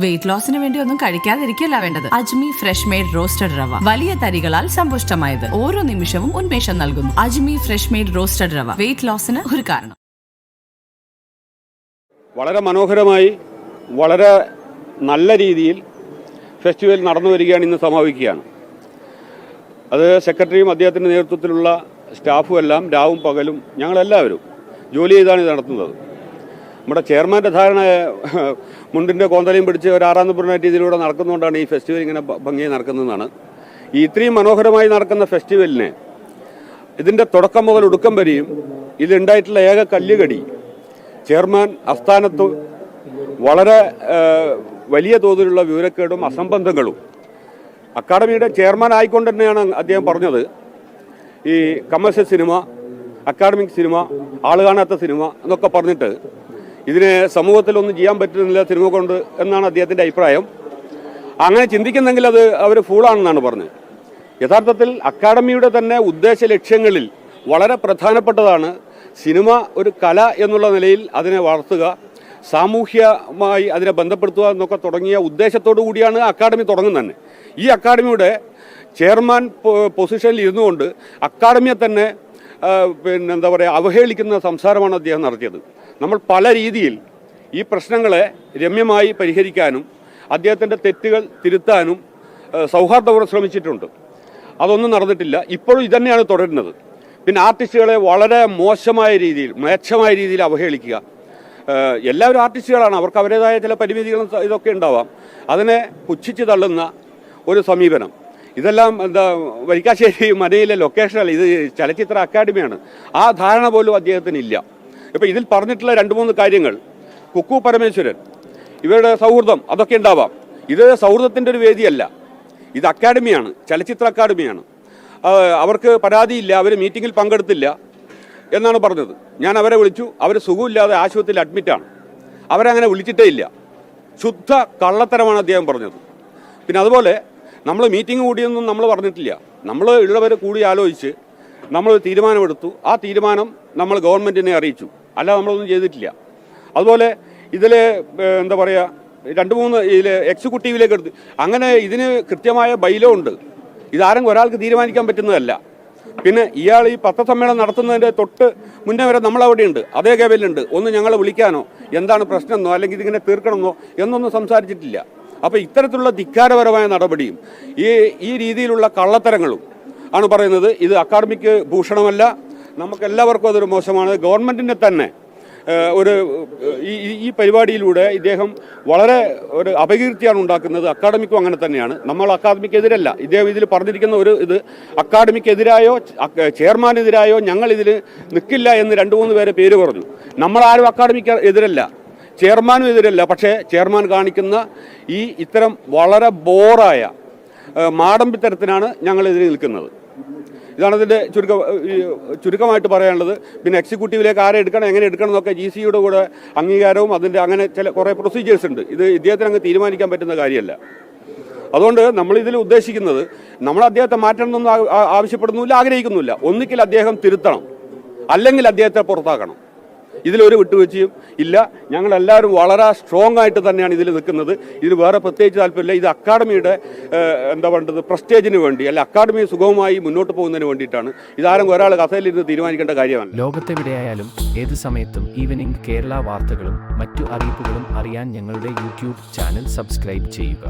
Wait ലോസിന് വേണ്ടി ഒന്നും കഴിക്കാതിരിക്കല്ല വേണ്ടത്. അജ്മി ഫ്രഷ് മെയ്ഡ് റോസ്റ്റഡ് റവ വലിയ തരികളാൽ സമ്പുഷ്ടമായത്, ഓരോ നിമിഷവും ഉന്മേഷം നൽകുന്നു. അജ്മി ഫ്രഷ് മെയ്ഡ് റോസ്റ്റഡ് റവ, വെയിറ്റ് ലോസിന് ഒരു കാരണം. വളരെ മനോഹരമായി, വളരെ നല്ല രീതിയിൽ ഫെസ്റ്റിവൽ നടന്നു വരികയാണ്, ഇന്ന് സമാപിക്കുകയാണ്. അത് സെക്രട്ടറിയും അദ്ദേഹത്തിൻ്റെ നേതൃത്വത്തിലുള്ള സ്റ്റാഫും എല്ലാം രാവും പകലും ഞങ്ങളെല്ലാവരും ജോലി ചെയ്താണ് ഇത് നടത്തുന്നത്. നമ്മുടെ ചെയർമാൻ്റെ ധാരണ മുണ്ടിൻ്റെ കോന്തലയും പിടിച്ച് ഒരു 6 നമ്പർ രീതിയിലൂടെ നടക്കുന്നതുകൊണ്ടാണ് ഈ ഫെസ്റ്റിവൽ ഇങ്ങനെ ഭംഗിയായി നടക്കുന്നതെന്നാണ്. ഈ ഇത്രയും മനോഹരമായി നടക്കുന്ന ഫെസ്റ്റിവലിനെ ഇതിൻ്റെ തുടക്കം മുതൽ ഒടുക്കം വരെയും ഇതിലുണ്ടായിട്ടുള്ള ഏക കല്ലുകടി ചെയർമാൻ ആസ്ഥാനത്ത് വളരെ വലിയ തോതിലുള്ള വിവരക്കേടും അസംബന്ധങ്ങളും. അക്കാഡമിയുടെ ചെയർമാൻ ആയിക്കൊണ്ട് തന്നെയാണ് അദ്ദേഹം പറഞ്ഞത്, ഈ കമേഴ്ഷ്യൽ സിനിമ, അക്കാഡമിക് സിനിമ, ആൾ കാണാത്ത സിനിമ എന്നൊക്കെ പറഞ്ഞിട്ട് ഇതിന് സമൂഹത്തിലൊന്നും ചെയ്യാൻ പറ്റുന്നില്ല സിനിമ കൊണ്ട് എന്നാണ് അദ്ദേഹത്തിൻ്റെ അഭിപ്രായം. അങ്ങനെ ചിന്തിക്കുന്നെങ്കിൽ അത് അവർ ഫൂളാണെന്നാണ് പറഞ്ഞത്. യഥാർത്ഥത്തിൽ അക്കാഡമിയുടെ തന്നെ ഉദ്ദേശ ലക്ഷ്യങ്ങളിൽ വളരെ പ്രധാനപ്പെട്ടതാണ് സിനിമ ഒരു കല എന്നുള്ള നിലയിൽ അതിനെ വളർത്തുക, സാമൂഹ്യമായി അതിനെ ബന്ധപ്പെടുത്തുക എന്നൊക്കെ തുടങ്ങിയ ഉദ്ദേശത്തോടു കൂടിയാണ് അക്കാഡമി തുടങ്ങുന്നത് തന്നെ. ഈ അക്കാഡമിയുടെ ചെയർമാൻ പൊസിഷനിൽ ഇരുന്നുകൊണ്ട് അക്കാഡമിയെ തന്നെ എന്താ പറയുക, അവഹേളിക്കുന്ന സംസാരമാണ് അദ്ദേഹം നടത്തിയത്. നമ്മൾ പല രീതിയിൽ ഈ പ്രശ്നങ്ങളെ രമ്യമായി പരിഹരിക്കാനും അദ്ദേഹത്തിൻ്റെ തെറ്റുകൾ തിരുത്താനും സൗഹാർദ്ദപൂർവ്വം ശ്രമിച്ചിട്ടുണ്ട്. അതൊന്നും നടന്നിട്ടില്ല. ഇപ്പോഴും ഇതന്നെയാണ് തുടരുന്നത്. പിന്നെ ആർട്ടിസ്റ്റുകളെ വളരെ മോശമായ രീതിയിൽ, മ്ലേച്ഛമായ രീതിയിൽ അവഹേളിക്കുക. എല്ലാവരും ആർട്ടിസ്റ്റുകളാണ്, അവർക്ക് അവരുടേതായ ചില പരിമിതികളും ഇതൊക്കെ ഉണ്ടാവാം. അതിനെ പുച്ഛിച്ച് തള്ളുന്ന ഒരു സമീപനം, ഇതെല്ലാം എന്താ വരിക്കാശ്ശേരി മനയിലെ ലൊക്കേഷനല്ല, ഇത് ചലച്ചിത്ര അക്കാദമിയാണ്. ആ ധാരണ പോലും അദ്ദേഹത്തിനില്ല. ഇപ്പം ഇതിൽ പറഞ്ഞിട്ടുള്ള 2-3 കാര്യങ്ങൾ, കുക്കു പരമേശ്വരൻ, ഇവരുടെ സൗഹൃദം അതൊക്കെ ഉണ്ടാവാം. ഇത് സൗഹൃദത്തിൻ്റെ ഒരു വേദിയല്ല, ഇത് അക്കാദമിയാണ്, ചലച്ചിത്ര അക്കാദമിയാണ്. അവർക്ക് പരാതിയില്ല, അവർ മീറ്റിങ്ങിൽ പങ്കെടുത്തില്ല എന്നാണ് പറഞ്ഞത്. ഞാൻ അവരെ വിളിച്ചു, അവർ സുഖമില്ലാതെ ആശുപത്രിയിൽ അഡ്മിറ്റാണ്. അവരങ്ങനെ വിളിച്ചിട്ടേ ഇല്ല. ശുദ്ധ കള്ളത്തരമാണ് അദ്ദേഹം പറഞ്ഞത്. പിന്നെ അതുപോലെ നമ്മൾ മീറ്റിംഗ് കൂടിയൊന്നും നമ്മൾ പറഞ്ഞിട്ടില്ല. നമ്മൾ ഉള്ളവർ കൂടി ആലോചിച്ച് നമ്മൾ തീരുമാനമെടുത്തു. ആ തീരുമാനം നമ്മൾ ഗവൺമെൻറ്റിനെ അറിയിച്ചു, അല്ല നമ്മളൊന്നും ചെയ്തിട്ടില്ല. അതുപോലെ ഇതിൽ എന്താ പറയുക, 2-3 ഇതിൽ എക്സിക്യൂട്ടീവിലേക്ക് എടുത്ത്, അങ്ങനെ ഇതിന് കൃത്യമായ ബൈലോ ഉണ്ട്. ഇതാരും ഒരാൾക്ക് തീരുമാനിക്കാൻ പറ്റുന്നതല്ല. പിന്നെ ഇയാൾ ഈ പത്രസമ്മേളനം നടത്തുന്നതിൻ്റെ തൊട്ട് മുന്നേ വരെ നമ്മളവിടെയുണ്ട്, അതേ കേബിലുണ്ട്. ഒന്ന് ഞങ്ങളെ വിളിക്കാനോ എന്താണ് പ്രശ്നമെന്നോ അല്ലെങ്കിൽ ഇതിങ്ങനെ തീർക്കണമെന്നോ എന്നൊന്നും സംസാരിച്ചിട്ടില്ല. അപ്പോൾ ഇത്തരത്തിലുള്ള ധിക്കാരപരമായ നടപടിയും ഈ രീതിയിലുള്ള കള്ളത്തരങ്ങളും ആണ് പറയുന്നത്. ഇത് അക്കാദമിക്ക് ഭൂഷണമല്ല, നമുക്കെല്ലാവർക്കും അതൊരു മോശമാണ്. ഗവൺമെൻറ്റിൻ്റെ തന്നെ ഈ പരിപാടിയിലൂടെ ഇദ്ദേഹം വളരെ ഒരു അപകീർത്തിയാണ് ഉണ്ടാക്കുന്നത്. അക്കാദമിക്കും അങ്ങനെ തന്നെയാണ്. നമ്മൾ അക്കാദമിക്കെതിരല്ല. ഇദ്ദേഹം ഇതിൽ പറഞ്ഞിരിക്കുന്ന ഇത് അക്കാദമിക്കെതിരായോ ചെയർമാനെതിരായോ ഞങ്ങളിതിൽ നിൽക്കില്ല എന്ന് 2-3 പേരെ പേര് പറഞ്ഞു. നമ്മളാരും അക്കാദമിക്ക് എതിരല്ല, ചെയർമാനും എതിരല്ല. പക്ഷേ ചെയർമാൻ കാണിക്കുന്ന ഇത്തരം വളരെ ബോറായ മാടമ്പിത്തരത്തിനാണ് ഞങ്ങളെതിരെ നിൽക്കുന്നത്. ഇതാണ് ഇതിൻ്റെ ചുരുക്കമായിട്ട് പറയാനുള്ളത്. പിന്നെ എക്സിക്യൂട്ടീവിലേക്ക് ആരെ എടുക്കണം, എങ്ങനെ എടുക്കണം എന്നൊക്കെ GC-യുടെ കൂടെ അംഗീകാരവും അതിൻ്റെ അങ്ങനെ കുറേ പ്രൊസീജിയേഴ്സ് ഉണ്ട്. ഇത് ഇദ്ദേഹത്തിന് അങ്ങ് തീരുമാനിക്കാൻ പറ്റുന്ന കാര്യമല്ല. അതുകൊണ്ട് നമ്മളിതിൽ ഉദ്ദേശിക്കുന്നത്, നമ്മൾ അദ്ദേഹത്തെ മാറ്റണമെന്നൊന്നും ആവശ്യപ്പെടുന്നില്ല, ആഗ്രഹിക്കുന്നില്ല. ഒന്നുകിൽ അദ്ദേഹം തിരുത്തണം, അല്ലെങ്കിൽ അദ്ദേഹത്തെ പുറത്താക്കണം. ഇതിലൊരു വിട്ടുവീഴ്ചയും ഇല്ല. ഞങ്ങളെല്ലാവരും വളരെ സ്ട്രോങ് ആയിട്ട് തന്നെയാണ് ഇതിൽ നിൽക്കുന്നത്. ഇതിൽ വേറെ പ്രത്യേകിച്ച് താല്പര്യമില്ല. ഇത് അക്കാദമിയുടെ എന്താ പറയുന്നത്, പ്രസ്റ്റേജിന് വേണ്ടി, അല്ല അക്കാദമി സുഗമമായി മുന്നോട്ട് പോകുന്നതിന് വേണ്ടിയിട്ടാണ്. ഇതാരും ഒരാൾ കഥയിലിരുന്ന് തീരുമാനിക്കേണ്ട കാര്യമല്ല. ലോകത്തെവിടെയായാലും ഏത് സമയത്തും ഈവനിംഗ് കേരള വാർത്തകളും മറ്റു അറിയിപ്പുകളും അറിയാൻ ഞങ്ങളുടെ യൂട്യൂബ് ചാനൽ സബ്സ്ക്രൈബ് ചെയ്യുക.